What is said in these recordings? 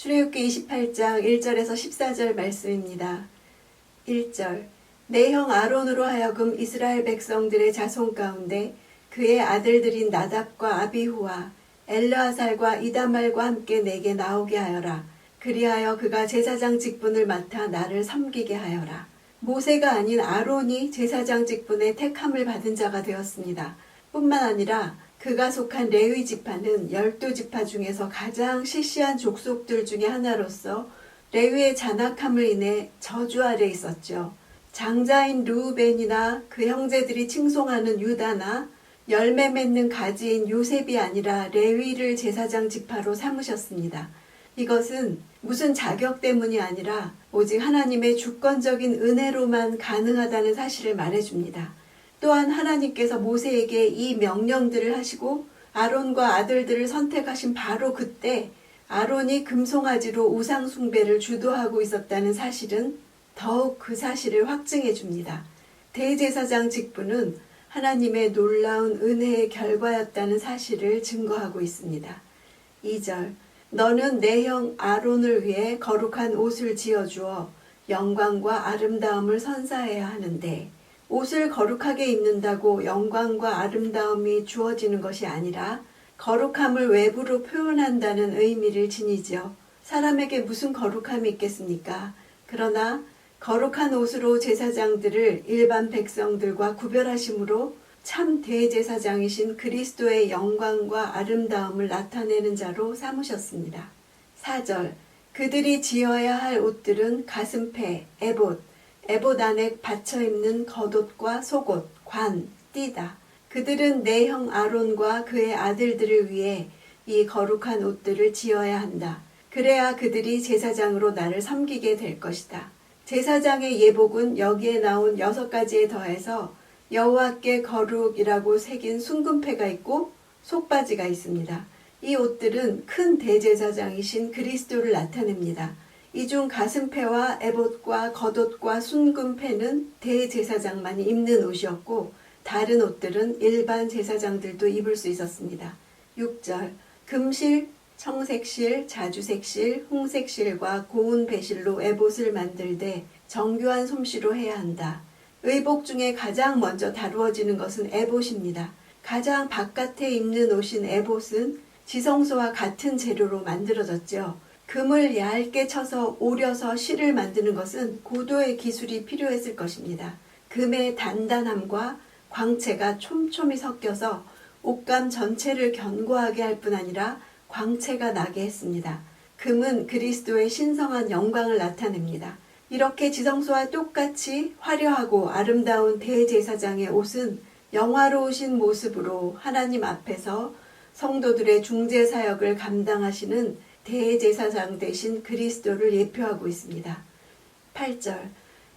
출애굽기 28장 1절에서 14절 말씀입니다. 1절 내 형 아론으로 하여금 이스라엘 백성들의 자손 가운데 그의 아들들인 나답과 아비후와 엘르아살과 이다말과 함께 내게 나오게 하여라. 그리하여 그가 제사장 직분을 맡아 나를 섬기게 하여라. 모세가 아닌 아론이 제사장 직분에 택함을 받은 자가 되었습니다. 뿐만 아니라 그가 속한 레위 지파는 12지파 중에서 가장 시시한 족속들 중에 하나로서 레위의 잔악함을 인해 저주 아래 있었죠. 장자인 르우벤이나 그 형제들이 칭송하는 유다나 열매 맺는 가지인 요셉이 아니라 레위를 제사장 지파로 삼으셨습니다. 이것은 무슨 자격 때문이 아니라 오직 하나님의 주권적인 은혜로만 가능하다는 사실을 말해줍니다. 또한 하나님께서 모세에게 이 명령들을 하시고 아론과 아들들을 선택하신 바로 그때 아론이 금송아지로 우상 숭배를 주도하고 있었다는 사실은 더욱 그 사실을 확증해 줍니다. 대제사장 직분은 하나님의 놀라운 은혜의 결과였다는 사실을 증거하고 있습니다. 2절 너는 내 형 아론을 위해 거룩한 옷을 지어주어 영광과 아름다움을 선사해야 하는데 옷을 거룩하게 입는다고 영광과 아름다움이 주어지는 것이 아니라 거룩함을 외부로 표현한다는 의미를 지니죠. 사람에게 무슨 거룩함이 있겠습니까? 그러나 거룩한 옷으로 제사장들을 일반 백성들과 구별하심으로 참 대제사장이신 그리스도의 영광과 아름다움을 나타내는 자로 삼으셨습니다. 4절 그들이 지어야 할 옷들은 가슴패, 에봇 안에 받쳐 입는 겉옷과 속옷, 관, 띠다. 그들은 내 형 아론과 그의 아들들을 위해 이 거룩한 옷들을 지어야 한다. 그래야 그들이 제사장으로 나를 섬기게 될 것이다. 제사장의 예복은 여기에 나온 6가지에 더해서 여호와께 거룩이라고 새긴 순금패가 있고 속바지가 있습니다. 이 옷들은 큰 대제사장이신 그리스도를 나타냅니다. 이 중 가슴패와 에봇과 겉옷과 순금패는 대제사장만이 입는 옷이었고 다른 옷들은 일반 제사장들도 입을 수 있었습니다. 6절 금실, 청색실, 자주색실, 홍색실과 고운 배실로 에봇을 만들되 정교한 솜씨로 해야 한다. 의복 중에 가장 먼저 다루어지는 것은 에봇입니다. 가장 바깥에 입는 옷인 에봇은 지성소와 같은 재료로 만들어졌죠. 금을 얇게 쳐서 오려서 실을 만드는 것은 고도의 기술이 필요했을 것입니다. 금의 단단함과 광채가 촘촘히 섞여서 옷감 전체를 견고하게 할 뿐 아니라 광채가 나게 했습니다. 금은 그리스도의 신성한 영광을 나타냅니다. 이렇게 지성소와 똑같이 화려하고 아름다운 대제사장의 옷은 영화로우신 모습으로 하나님 앞에서 성도들의 중재 사역을 감당하시는 대제사장 되신 그리스도를 예표하고 있습니다. 8절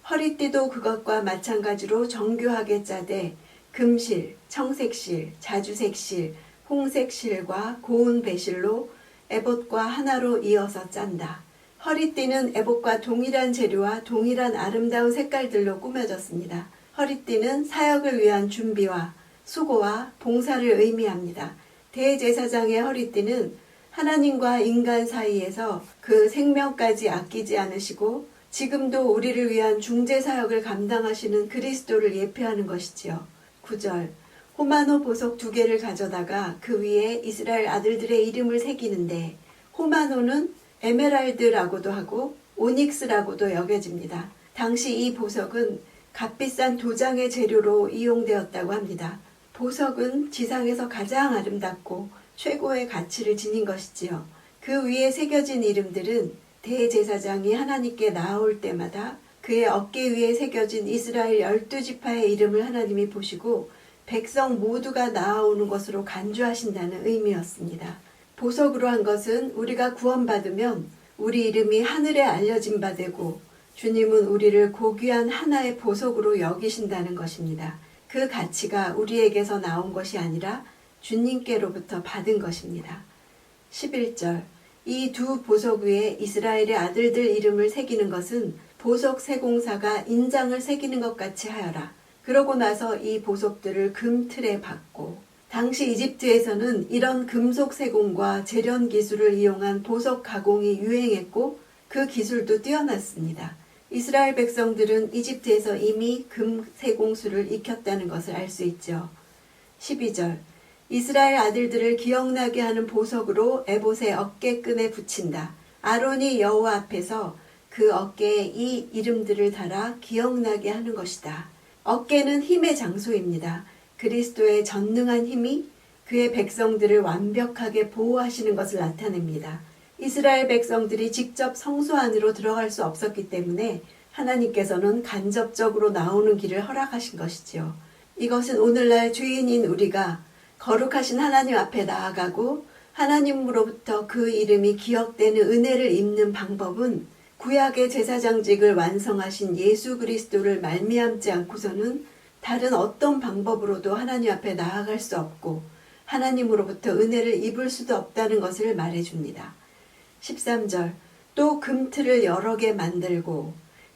허리띠도 그것과 마찬가지로 정교하게 짜되 금실, 청색실, 자주색실, 홍색실과 고운 배실로 에봇과 하나로 이어서 짠다. 허리띠는 에봇과 동일한 재료와 동일한 아름다운 색깔들로 꾸며졌습니다. 허리띠는 사역을 위한 준비와 수고와 봉사를 의미합니다. 대제사장의 허리띠는 하나님과 인간 사이에서 그 생명까지 아끼지 않으시고 지금도 우리를 위한 중재 사역을 감당하시는 그리스도를 예표하는 것이지요. 9절 호마노 보석 2개를 가져다가 그 위에 이스라엘 아들들의 이름을 새기는데 호마노는 에메랄드라고도 하고 오닉스라고도 여겨집니다. 당시 이 보석은 값비싼 도장의 재료로 이용되었다고 합니다. 보석은 지상에서 가장 아름답고 최고의 가치를 지닌 것이지요. 그 위에 새겨진 이름들은 대제사장이 하나님께 나아올 때마다 그의 어깨 위에 새겨진 이스라엘 12지파의 이름을 하나님이 보시고 백성 모두가 나아오는 것으로 간주하신다는 의미였습니다. 보석으로 한 것은 우리가 구원받으면 우리 이름이 하늘에 알려진 바 되고 주님은 우리를 고귀한 하나의 보석으로 여기신다는 것입니다. 그 가치가 우리에게서 나온 것이 아니라 주님께로부터 받은 것입니다. 11절 이 두 보석 위에 이스라엘의 아들들 이름을 새기는 것은 보석 세공사가 인장을 새기는 것 같이 하여라. 그러고 나서 이 보석들을 금틀에 박고 당시 이집트에서는 이런 금속 세공과 제련 기술을 이용한 보석 가공이 유행했고 그 기술도 뛰어났습니다. 이스라엘 백성들은 이집트에서 이미 금 세공술을 익혔다는 것을 알 수 있죠. 12절 이스라엘 아들들을 기억나게 하는 보석으로 에봇의 어깨끈에 붙인다. 아론이 여호와 앞에서 그 어깨에 이 이름들을 달아 기억나게 하는 것이다. 어깨는 힘의 장소입니다. 그리스도의 전능한 힘이 그의 백성들을 완벽하게 보호하시는 것을 나타냅니다. 이스라엘 백성들이 직접 성소 안으로 들어갈 수 없었기 때문에 하나님께서는 간접적으로 나오는 길을 허락하신 것이지요. 이것은 오늘날 죄인인 우리가 거룩하신 하나님 앞에 나아가고 하나님으로부터 그 이름이 기억되는 은혜를 입는 방법은 구약의 제사장직을 완성하신 예수 그리스도를 말미암지 않고서는 다른 어떤 방법으로도 하나님 앞에 나아갈 수 없고 하나님으로부터 은혜를 입을 수도 없다는 것을 말해줍니다. 13절 또 금틀을 여러 개 만들고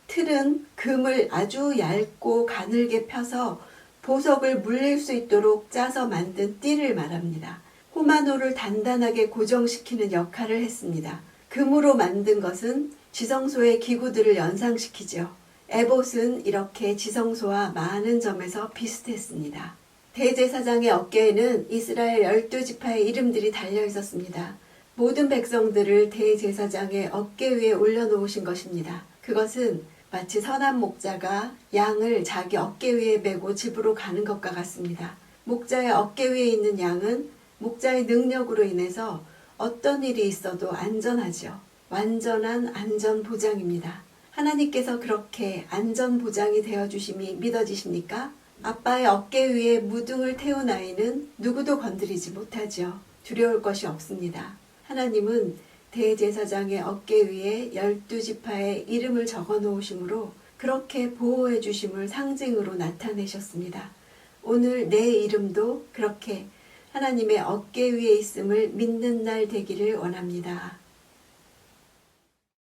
틀은 금을 아주 얇고 가늘게 펴서 보석을 물릴 수 있도록 짜서 만든 띠를 말합니다. 호마노를 단단하게 고정시키는 역할을 했습니다. 금으로 만든 것은 지성소의 기구들을 연상시키죠. 에봇은 이렇게 지성소와 많은 점에서 비슷했습니다. 대제사장의 어깨에는 이스라엘 12지파의 이름들이 달려 있었습니다. 모든 백성들을 대제사장의 어깨 위에 올려놓으신 것입니다. 그것은 마치 선한 목자가 양을 자기 어깨 위에 메고 집으로 가는 것과 같습니다. 목자의 어깨 위에 있는 양은 목자의 능력으로 인해서 어떤 일이 있어도 안전하죠. 완전한 안전 보장입니다. 하나님께서 그렇게 안전 보장이 되어주심이 믿어지십니까? 아빠의 어깨 위에 무등을 태운 아이는 누구도 건드리지 못하죠. 두려울 것이 없습니다. 하나님은 대제사장의 어깨 위에 12지파의 이름을 적어 놓으심으로 그렇게 보호해 주심을 상징으로 나타내셨습니다. 오늘 내 이름도 그렇게 하나님의 어깨 위에 있음을 믿는 날 되기를 원합니다.